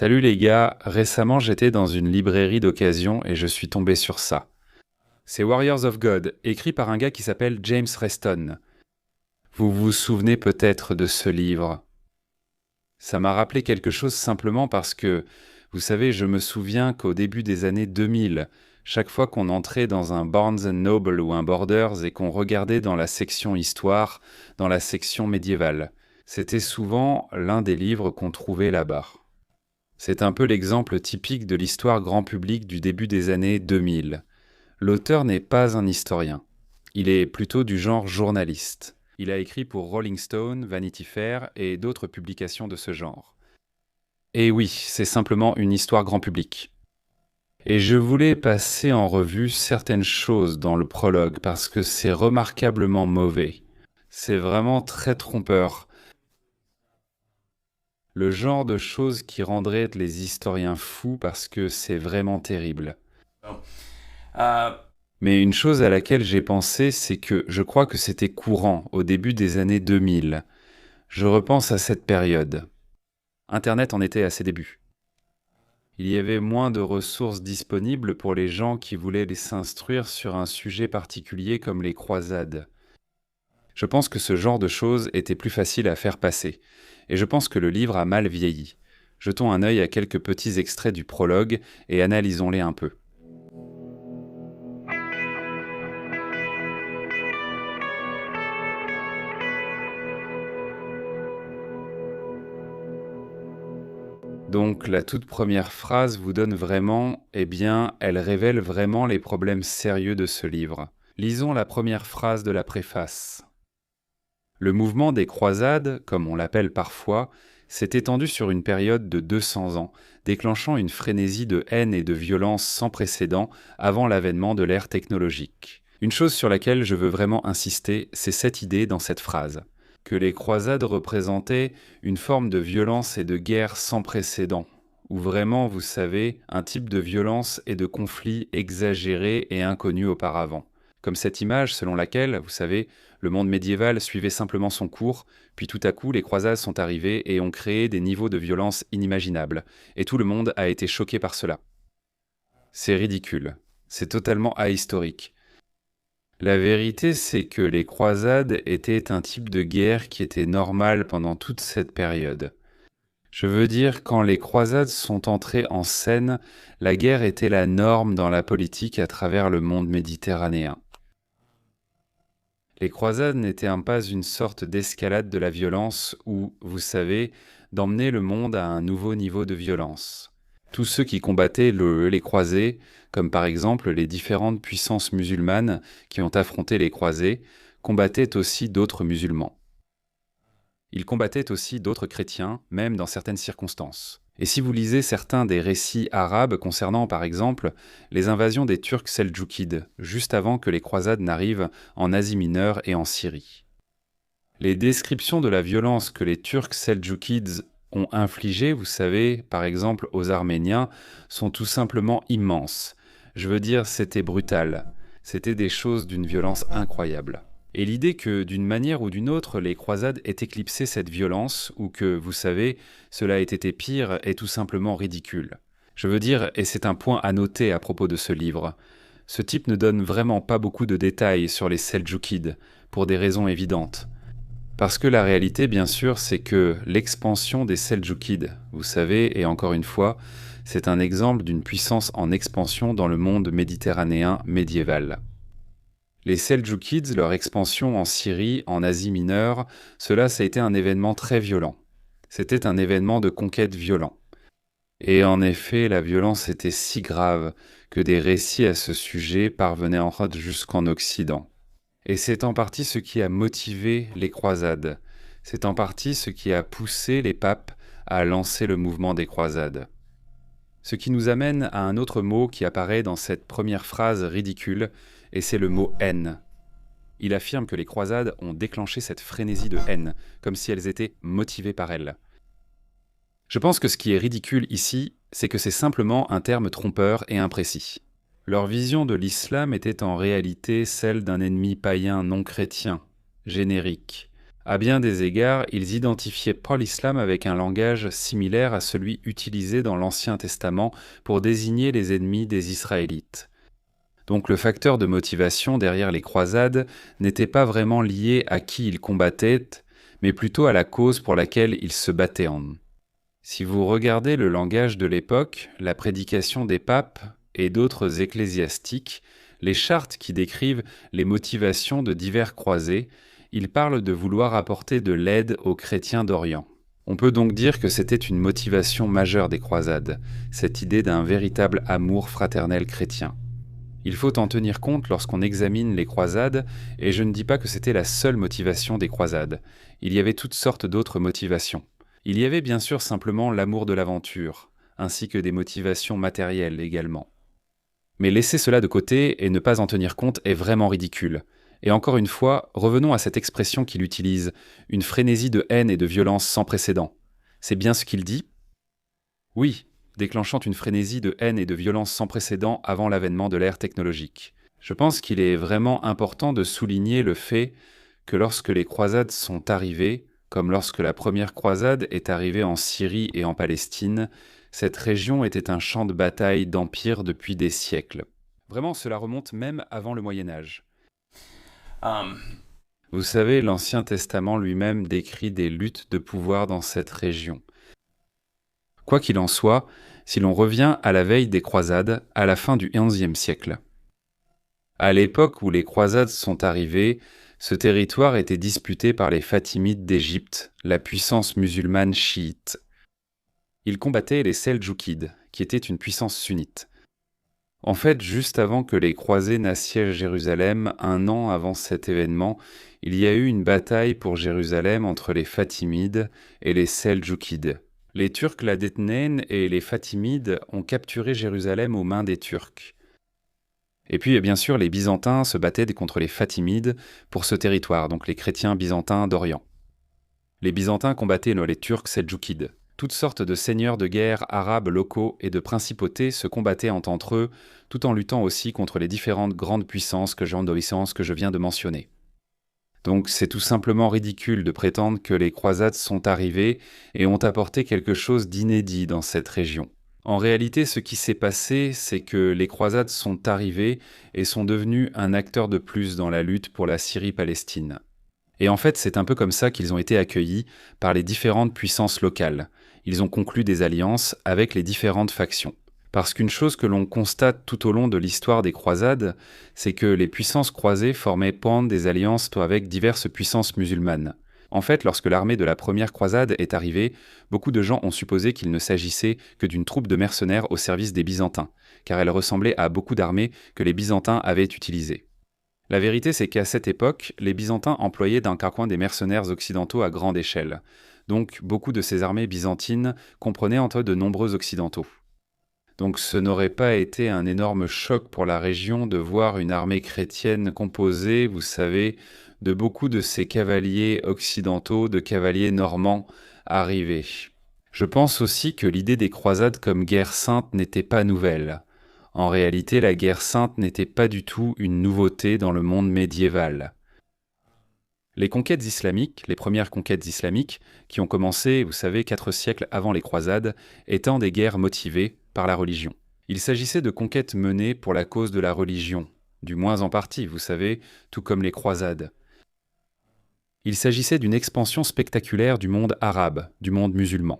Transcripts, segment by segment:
Salut les gars, récemment j'étais dans une librairie d'occasion et je suis tombé sur ça. C'est Warriors of God, écrit par un gars qui s'appelle James Reston. Vous vous souvenez peut-être de ce livre. Ça m'a rappelé quelque chose simplement parce que, vous savez, je me souviens qu'au début des années 2000, chaque fois qu'on entrait dans un Barnes Noble ou un Borders et qu'on regardait dans la section histoire, dans la section médiévale, c'était souvent l'un des livres qu'on trouvait là-bas. C'est un peu l'exemple typique de l'histoire grand public du début des années 2000. L'auteur n'est pas un historien. Il est plutôt du genre journaliste. Il a écrit pour Rolling Stone, Vanity Fair et d'autres publications de ce genre. Et oui, c'est simplement une histoire grand public. Et je voulais passer en revue certaines choses dans le prologue parce que c'est remarquablement mauvais. C'est vraiment très trompeur. Le genre de choses qui rendrait les historiens fous parce que c'est vraiment terrible. Mais une chose à laquelle j'ai pensé, c'est que je crois que c'était courant au début des années 2000. Je repense à cette période. Internet en était à ses débuts. Il y avait moins de ressources disponibles pour les gens qui voulaient s'instruire sur un sujet particulier comme les croisades. Je pense que ce genre de choses était plus facile à faire passer, et je pense que le livre a mal vieilli. Jetons un œil à quelques petits extraits du prologue et analysons-les un peu. Donc la toute première phrase vous donne vraiment, elle révèle vraiment les problèmes sérieux de ce livre. Lisons la première phrase de la préface. Le mouvement des croisades, comme on l'appelle parfois, s'est étendu sur une période de 200 ans, déclenchant une frénésie de haine et de violence sans précédent avant l'avènement de l'ère technologique. Une chose sur laquelle je veux vraiment insister, c'est cette idée dans cette phrase, que les croisades représentaient une forme de violence et de guerre sans précédent, où vraiment, vous savez, un type de violence et de conflit exagéré et inconnu auparavant. Comme cette image selon laquelle, vous savez, le monde médiéval suivait simplement son cours, puis tout à coup les croisades sont arrivées et ont créé des niveaux de violence inimaginables, et tout le monde a été choqué par cela. C'est ridicule, c'est totalement ahistorique. La vérité, c'est que les croisades étaient un type de guerre qui était normal pendant toute cette période. Je veux dire, quand les croisades sont entrées en scène, la guerre était la norme dans la politique à travers le monde méditerranéen. Les croisades n'étaient pas une sorte d'escalade de la violence ou, vous savez, d'emmener le monde à un nouveau niveau de violence. Tous ceux qui combattaient les croisés, comme par exemple les différentes puissances musulmanes qui ont affronté les croisés, combattaient aussi d'autres musulmans. Ils combattaient aussi d'autres chrétiens, même dans certaines circonstances. Et si vous lisez certains des récits arabes concernant par exemple les invasions des Turcs seldjoukides, juste avant que les croisades n'arrivent en Asie mineure et en Syrie. Les descriptions de la violence que les Turcs seldjoukides ont infligée, vous savez, par exemple aux Arméniens, sont tout simplement immenses. Je veux dire, c'était brutal. C'était des choses d'une violence incroyable. Et l'idée que, d'une manière ou d'une autre, les croisades aient éclipsé cette violence, ou que, vous savez, cela ait été pire, est tout simplement ridicule. Je veux dire, et c'est un point à noter à propos de ce livre, ce type ne donne vraiment pas beaucoup de détails sur les Seldjoukides, pour des raisons évidentes. Parce que la réalité, bien sûr, c'est que l'expansion des Seldjoukides, vous savez, et encore une fois, c'est un exemple d'une puissance en expansion dans le monde méditerranéen médiéval. Les Seldjoukides, leur expansion en Syrie, en Asie mineure, ça a été un événement très violent. C'était un événement de conquête violent. Et en effet, la violence était si grave que des récits à ce sujet parvenaient en fait jusqu'en Occident. Et c'est en partie ce qui a motivé les croisades. C'est en partie ce qui a poussé les papes à lancer le mouvement des croisades. Ce qui nous amène à un autre mot qui apparaît dans cette première phrase ridicule, et c'est le mot haine. Il affirme que les croisades ont déclenché cette frénésie de haine, comme si elles étaient motivées par elle. Je pense que ce qui est ridicule ici, c'est que c'est simplement un terme trompeur et imprécis. Leur vision de l'islam était en réalité celle d'un ennemi païen non chrétien, générique. À bien des égards, ils identifiaient Paul l'islam avec un langage similaire à celui utilisé dans l'Ancien Testament pour désigner les ennemis des Israélites. Donc le facteur de motivation derrière les croisades n'était pas vraiment lié à qui ils combattaient, mais plutôt à la cause pour laquelle ils se battaient. Si vous regardez le langage de l'époque, la prédication des papes et d'autres ecclésiastiques, les chartes qui décrivent les motivations de divers croisés, ils parlent de vouloir apporter de l'aide aux chrétiens d'Orient. On peut donc dire que c'était une motivation majeure des croisades, cette idée d'un véritable amour fraternel chrétien. Il faut en tenir compte lorsqu'on examine les croisades, et je ne dis pas que c'était la seule motivation des croisades. Il y avait toutes sortes d'autres motivations. Il y avait bien sûr simplement l'amour de l'aventure, ainsi que des motivations matérielles également. Mais laisser cela de côté et ne pas en tenir compte est vraiment ridicule. Et encore une fois, revenons à cette expression qu'il utilise, une frénésie de haine et de violence sans précédent. C'est bien ce qu'il dit ? Oui, déclenchant une frénésie de haine et de violence sans précédent avant l'avènement de l'ère technologique. Je pense qu'il est vraiment important de souligner le fait que lorsque les croisades sont arrivées, comme lorsque la première croisade est arrivée en Syrie et en Palestine, cette région était un champ de bataille d'empire depuis des siècles. Vraiment, cela remonte même avant le Moyen-Âge. Vous savez, l'Ancien Testament lui-même décrit des luttes de pouvoir dans cette région. Quoi qu'il en soit, si l'on revient à la veille des croisades, à la fin du XIe siècle. À l'époque où les croisades sont arrivées, ce territoire était disputé par les Fatimides d'Égypte, la puissance musulmane chiite. Ils combattaient les Seldjoukides, qui étaient une puissance sunnite. En fait, juste avant que les croisés n'assiègent Jérusalem, un an avant cet événement, il y a eu une bataille pour Jérusalem entre les Fatimides et les Seldjoukides. Les Turcs la détenaient et les Fatimides ont capturé Jérusalem aux mains des Turcs. Et puis, bien sûr, les Byzantins se battaient contre les Fatimides pour ce territoire, donc les chrétiens byzantins d'Orient. Les Byzantins combattaient les Turcs Seldjoukides. Toutes sortes de seigneurs de guerre arabes locaux et de principautés se combattaient entre eux, tout en luttant aussi contre les différentes grandes puissances que je viens de mentionner. Donc c'est tout simplement ridicule de prétendre que les croisades sont arrivées et ont apporté quelque chose d'inédit dans cette région. En réalité, ce qui s'est passé, c'est que les croisades sont arrivées et sont devenues un acteur de plus dans la lutte pour la Syrie-Palestine. Et en fait, c'est un peu comme ça qu'ils ont été accueillis par les différentes puissances locales. Ils ont conclu des alliances avec les différentes factions. Parce qu'une chose que l'on constate tout au long de l'histoire des croisades, c'est que les puissances croisées formaient des alliances avec diverses puissances musulmanes. En fait, lorsque l'armée de la première croisade est arrivée, beaucoup de gens ont supposé qu'il ne s'agissait que d'une troupe de mercenaires au service des Byzantins, car elle ressemblait à beaucoup d'armées que les Byzantins avaient utilisées. La vérité, c'est qu'à cette époque, les Byzantins employaient d'un carcoin des mercenaires occidentaux à grande échelle. Donc, beaucoup de ces armées byzantines comprenaient entre de nombreux occidentaux. Donc, ce n'aurait pas été un énorme choc pour la région de voir une armée chrétienne composée, vous savez, de beaucoup de ces cavaliers occidentaux, de cavaliers normands arriver. Je pense aussi que l'idée des croisades comme guerre sainte n'était pas nouvelle. En réalité, la guerre sainte n'était pas du tout une nouveauté dans le monde médiéval. Les conquêtes islamiques, les premières conquêtes islamiques, qui ont commencé, vous savez, 4 siècles avant les croisades, étant des guerres motivées par la religion. Il s'agissait de conquêtes menées pour la cause de la religion, du moins en partie, vous savez, tout comme les croisades. Il s'agissait d'une expansion spectaculaire du monde arabe, du monde musulman.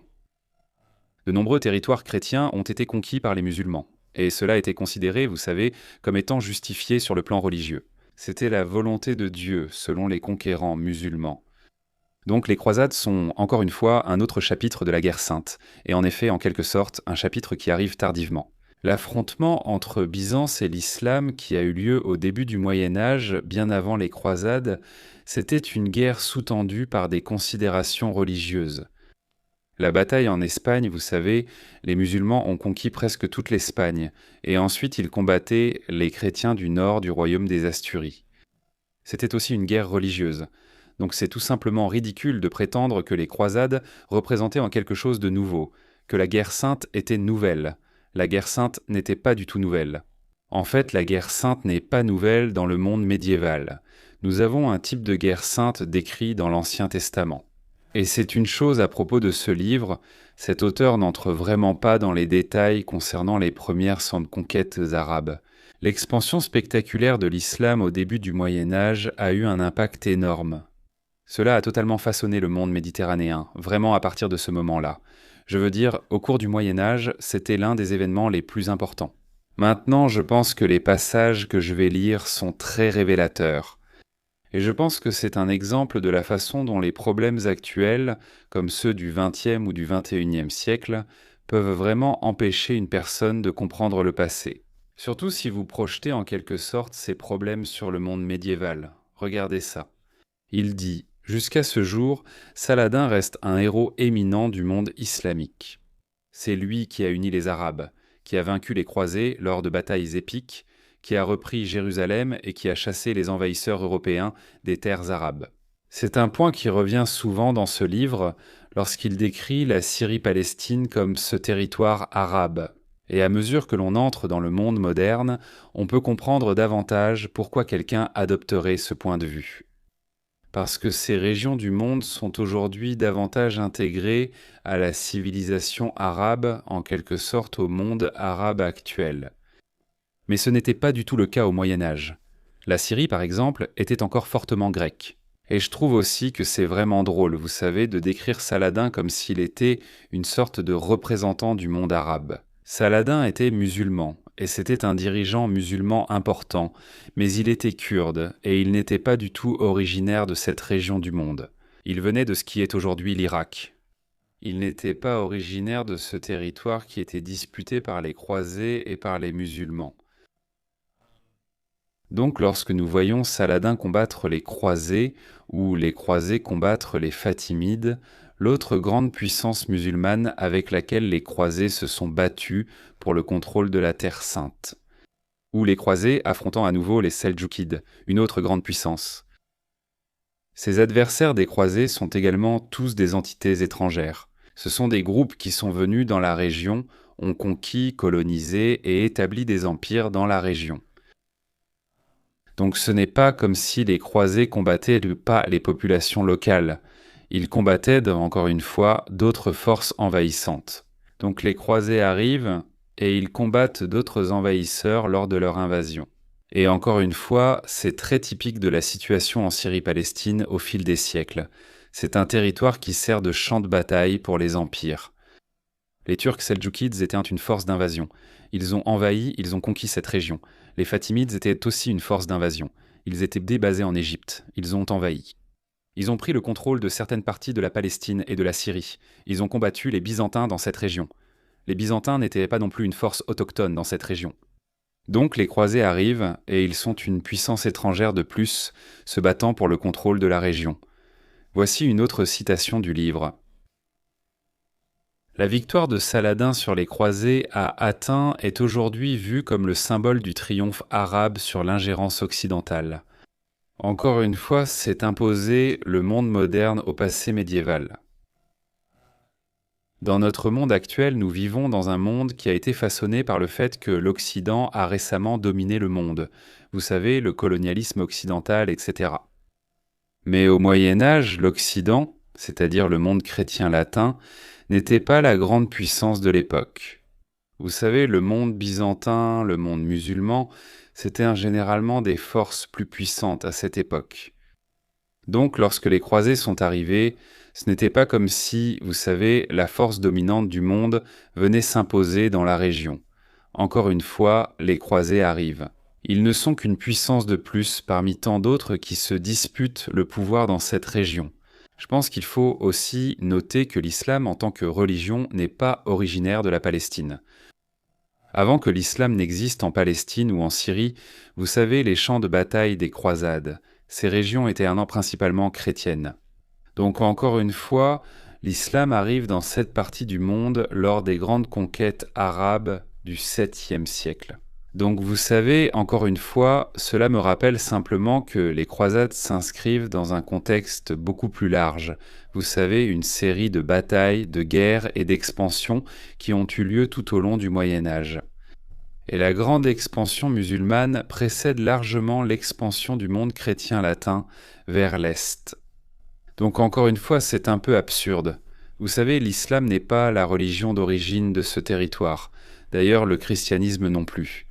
De nombreux territoires chrétiens ont été conquis par les musulmans. Et cela était considéré, vous savez, comme étant justifié sur le plan religieux. C'était la volonté de Dieu, selon les conquérants musulmans. Donc les croisades sont, encore une fois, un autre chapitre de la guerre sainte, et en effet, en quelque sorte, un chapitre qui arrive tardivement. L'affrontement entre Byzance et l'islam, qui a eu lieu au début du Moyen-Âge, bien avant les croisades, c'était une guerre sous-tendue par des considérations religieuses. La bataille en Espagne, vous savez, les musulmans ont conquis presque toute l'Espagne, et ensuite ils combattaient les chrétiens du nord du royaume des Asturies. C'était aussi une guerre religieuse. Donc c'est tout simplement ridicule de prétendre que les croisades représentaient en quelque chose de nouveau, que la guerre sainte était nouvelle. La guerre sainte n'était pas du tout nouvelle. En fait, la guerre sainte n'est pas nouvelle dans le monde médiéval. nous avons un type de guerre sainte décrit dans l'Ancien Testament. Et c'est une chose à propos de ce livre, cet auteur n'entre vraiment pas dans les détails concernant les premières 100 conquêtes arabes. L'expansion spectaculaire de l'islam au début du Moyen-Âge a eu un impact énorme. Cela a totalement façonné le monde méditerranéen, vraiment à partir de ce moment-là. Je veux dire, au cours du Moyen-Âge, c'était l'un des événements les plus importants. Maintenant, je pense que les passages que je vais lire sont très révélateurs. Et je pense que c'est un exemple de la façon dont les problèmes actuels, comme ceux du XXe ou du XXIe siècle, peuvent vraiment empêcher une personne de comprendre le passé. Surtout si vous projetez en quelque sorte ces problèmes sur le monde médiéval. Regardez ça. Il dit « Jusqu'à ce jour, Saladin reste un héros éminent du monde islamique. C'est lui qui a uni les Arabes, qui a vaincu les croisés lors de batailles épiques, qui a repris Jérusalem et qui a chassé les envahisseurs européens des terres arabes. » C'est un point qui revient souvent dans ce livre lorsqu'il décrit la Syrie-Palestine comme ce territoire arabe. Et à mesure que l'on entre dans le monde moderne, on peut comprendre davantage pourquoi quelqu'un adopterait ce point de vue. Parce que ces régions du monde sont aujourd'hui davantage intégrées à la civilisation arabe, en quelque sorte au monde arabe actuel. Mais ce n'était pas du tout le cas au Moyen-Âge. La Syrie, par exemple, était encore fortement grecque. Et je trouve aussi que c'est vraiment drôle, vous savez, de décrire Saladin comme s'il était une sorte de représentant du monde arabe. Saladin était musulman, et c'était un dirigeant musulman important, mais il était kurde, et il n'était pas du tout originaire de cette région du monde. Il venait de ce qui est aujourd'hui l'Irak. Il n'était pas originaire de ce territoire qui était disputé par les croisés et par les musulmans. Donc lorsque nous voyons Saladin combattre les croisés, ou les croisés combattre les Fatimides, l'autre grande puissance musulmane avec laquelle les croisés se sont battus pour le contrôle de la Terre Sainte, ou les croisés affrontant à nouveau les Seldjoukides, une autre grande puissance. Ces adversaires des croisés sont également tous des entités étrangères. Ce sont des groupes qui sont venus dans la région, ont conquis, colonisé et établi des empires dans la région. Donc ce n'est pas comme si les croisés combattaient pas les populations locales. Ils combattaient, encore une fois, d'autres forces envahissantes. Donc les croisés arrivent et ils combattent d'autres envahisseurs lors de leur invasion. Et encore une fois, c'est très typique de la situation en Syrie-Palestine au fil des siècles. C'est un territoire qui sert de champ de bataille pour les empires. Les Turcs Seldjoukides étaient une force d'invasion. Ils ont envahi, ils ont conquis cette région. Les Fatimides étaient aussi une force d'invasion. Ils étaient débasés en Égypte. Ils ont envahi. Ils ont pris le contrôle de certaines parties de la Palestine et de la Syrie. Ils ont combattu les Byzantins dans cette région. Les Byzantins n'étaient pas non plus une force autochtone dans cette région. Donc les croisés arrivent et ils sont une puissance étrangère de plus, se battant pour le contrôle de la région. Voici une autre citation du livre. La victoire de Saladin sur les croisés à Hattin est aujourd'hui vue comme le symbole du triomphe arabe sur l'ingérence occidentale. Encore une fois, c'est imposer le monde moderne au passé médiéval. Dans notre monde actuel, nous vivons dans un monde qui a été façonné par le fait que l'Occident a récemment dominé le monde. Vous savez, le colonialisme occidental, etc. Mais au Moyen-Âge, l'Occident, c'est-à-dire le monde chrétien latin, n'était pas la grande puissance de l'époque. Vous savez, le monde byzantin, le monde musulman, c'était généralement des forces plus puissantes à cette époque. Donc, lorsque les croisés sont arrivés, ce n'était pas comme si, vous savez, la force dominante du monde venait s'imposer dans la région. Encore une fois, les croisés arrivent. Ils ne sont qu'une puissance de plus parmi tant d'autres qui se disputent le pouvoir dans cette région. Je pense qu'il faut aussi noter que l'islam en tant que religion n'est pas originaire de la Palestine. Avant que l'islam n'existe en Palestine ou en Syrie, vous savez les champs de bataille des croisades. Ces régions étaient principalement chrétiennes. Donc encore une fois, l'islam arrive dans cette partie du monde lors des grandes conquêtes arabes du 7e siècle. Donc vous savez, encore une fois, cela me rappelle simplement que les croisades s'inscrivent dans un contexte beaucoup plus large. Vous savez, une série de batailles, de guerres et d'expansions qui ont eu lieu tout au long du Moyen-Âge. et la grande expansion musulmane précède largement l'expansion du monde chrétien latin vers l'Est. Donc encore une fois, c'est un peu absurde. Vous savez, l'islam n'est pas la religion d'origine de ce territoire. D'ailleurs, le christianisme non plus.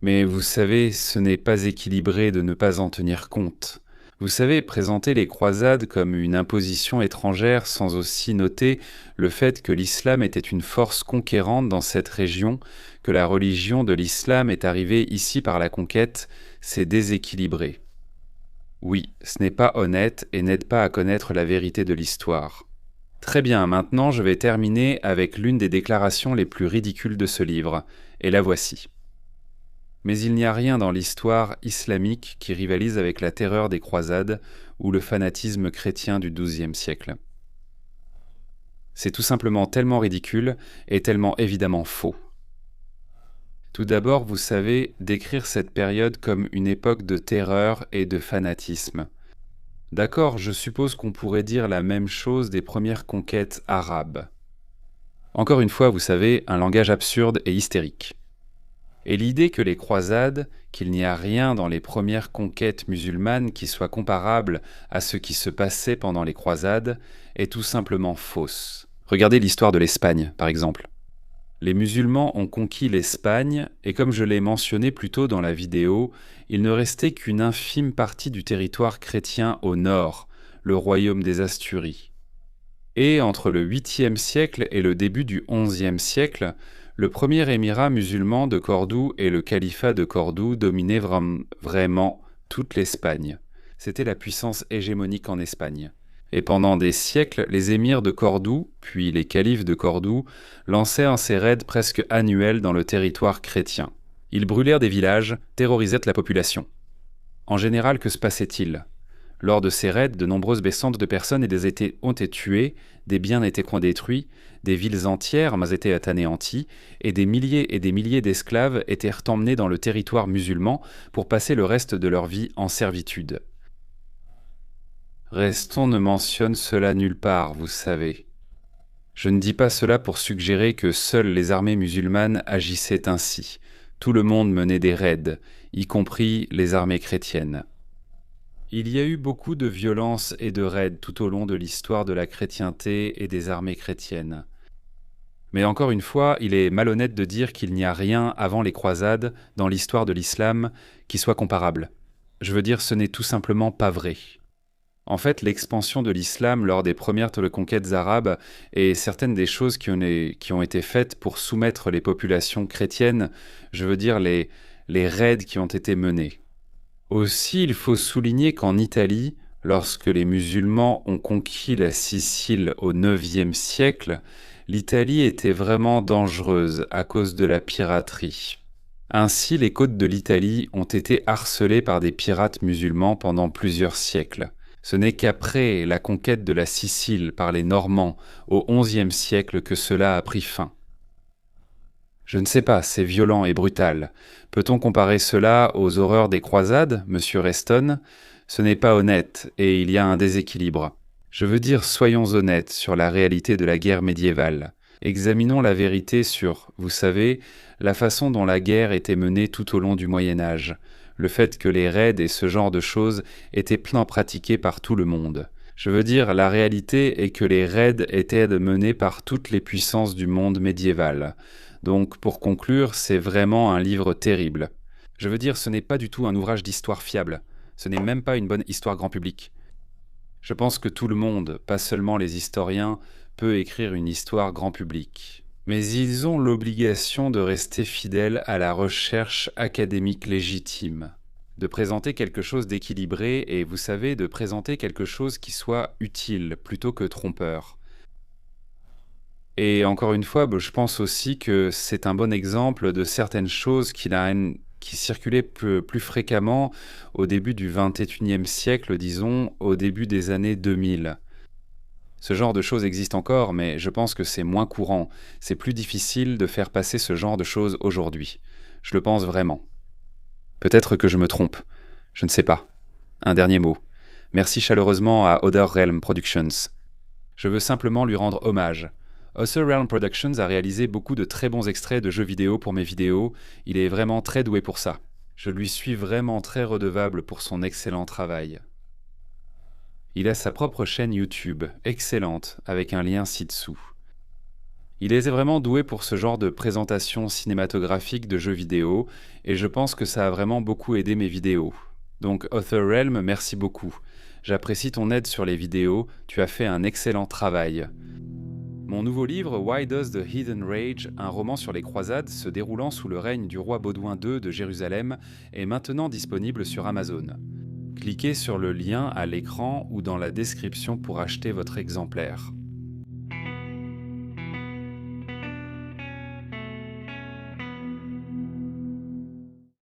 Mais vous savez, ce n'est pas équilibré de ne pas en tenir compte. Vous savez, présenter les croisades comme une imposition étrangère sans aussi noter le fait que l'islam était une force conquérante dans cette région, que la religion de l'islam est arrivée ici par la conquête, c'est déséquilibré. Oui, ce n'est pas honnête et n'aide pas à connaître la vérité de l'histoire. Très bien, maintenant je vais terminer avec l'une des déclarations les plus ridicules de ce livre, et la voici. Mais il n'y a rien dans l'histoire islamique qui rivalise avec la terreur des croisades ou le fanatisme chrétien du XIIe siècle. C'est tout simplement tellement ridicule et tellement évidemment faux. Tout d'abord, vous savez décrire cette période comme une époque de terreur et de fanatisme. D'accord, je suppose qu'on pourrait dire la même chose des premières conquêtes arabes. Encore une fois, vous savez, un langage absurde et hystérique. Et l'idée que les croisades, qu'il n'y a rien dans les premières conquêtes musulmanes qui soit comparable à ce qui se passait pendant les croisades, est tout simplement fausse. Regardez l'histoire de l'Espagne, par exemple. Les musulmans ont conquis l'Espagne, et comme je l'ai mentionné plus tôt dans la vidéo, il ne restait qu'une infime partie du territoire chrétien au nord, le royaume des Asturies. Et entre le 8e siècle et le début du 11e siècle, le premier émirat musulman de Cordoue et le califat de Cordoue dominaient vraiment toute l'Espagne. C'était la puissance hégémonique en Espagne. Et pendant des siècles, les émirs de Cordoue, puis les califes de Cordoue, lancèrent ces raids presque annuels dans le territoire chrétien. Ils brûlèrent des villages, terrorisaient la population. En général, que se passait-il ? Lors de ces raids, de nombreuses descentes de personnes ont été tuées, des biens étaient détruits, des villes entières étaient anéanties, et des milliers d'esclaves étaient emmenés dans le territoire musulman pour passer le reste de leur vie en servitude. Reston ne mentionne cela nulle part, vous savez. Je ne dis pas cela pour suggérer que seules les armées musulmanes agissaient ainsi. Tout le monde menait des raids, y compris les armées chrétiennes. Il y a eu beaucoup de violences et de raids tout au long de l'histoire de la chrétienté et des armées chrétiennes. Mais encore une fois, il est malhonnête de dire qu'il n'y a rien avant les croisades dans l'histoire de l'islam qui soit comparable. Je veux dire, ce n'est tout simplement pas vrai. En fait, l'expansion de l'islam lors des premières conquêtes arabes et certaines des choses qui ont été faites pour soumettre les populations chrétiennes, je veux dire les raids qui ont été menés. Aussi, il faut souligner qu'en Italie, lorsque les musulmans ont conquis la Sicile au IXe siècle, l'Italie était vraiment dangereuse à cause de la piraterie. Ainsi, les côtes de l'Italie ont été harcelées par des pirates musulmans pendant plusieurs siècles. Ce n'est qu'après la conquête de la Sicile par les Normands au XIe siècle que cela a pris fin. Je ne sais pas, c'est violent et brutal. Peut-on comparer cela aux horreurs des croisades, monsieur Reston ? Ce n'est pas honnête, et il y a un déséquilibre. Je veux dire, soyons honnêtes sur la réalité de la guerre médiévale. Examinons la vérité sur, vous savez, la façon dont la guerre était menée tout au long du Moyen-Âge, le fait que les raids et ce genre de choses étaient pleinement pratiqués par tout le monde. Je veux dire, la réalité est que les raids étaient menés par toutes les puissances du monde médiéval. Donc, pour conclure, c'est vraiment un livre terrible. Je veux dire, ce n'est pas du tout un ouvrage d'histoire fiable. Ce n'est même pas une bonne histoire grand public. Je pense que tout le monde, pas seulement les historiens, peut écrire une histoire grand public. Mais ils ont l'obligation de rester fidèles à la recherche académique légitime, de présenter quelque chose d'équilibré et, vous savez, de présenter quelque chose qui soit utile plutôt que trompeur. Et encore une fois, je pense aussi que c'est un bon exemple de certaines choses qui circulaient plus fréquemment au début du XXIe siècle, disons, au début des années 2000. Ce genre de choses existe encore, mais je pense que c'est moins courant. C'est plus difficile de faire passer ce genre de choses aujourd'hui. Je le pense vraiment. Peut-être que je me trompe. Je ne sais pas. Un dernier mot. Merci chaleureusement à Other Realm Productions. Je veux simplement lui rendre hommage. Author Realm Productions a réalisé beaucoup de très bons extraits de jeux vidéo pour mes vidéos, il est vraiment très doué pour ça. Je lui suis vraiment très redevable pour son excellent travail. Il a sa propre chaîne YouTube, excellente, avec un lien ci-dessous. Il est vraiment doué pour ce genre de présentation cinématographique de jeux vidéo, et je pense que ça a vraiment beaucoup aidé mes vidéos. Donc Author Realm, merci beaucoup. J'apprécie ton aide sur les vidéos, tu as fait un excellent travail. Mon nouveau livre, Why Does the Heathen Rage, un roman sur les croisades se déroulant sous le règne du roi Baudouin II de Jérusalem, est maintenant disponible sur Amazon. Cliquez sur le lien à l'écran ou dans la description pour acheter votre exemplaire.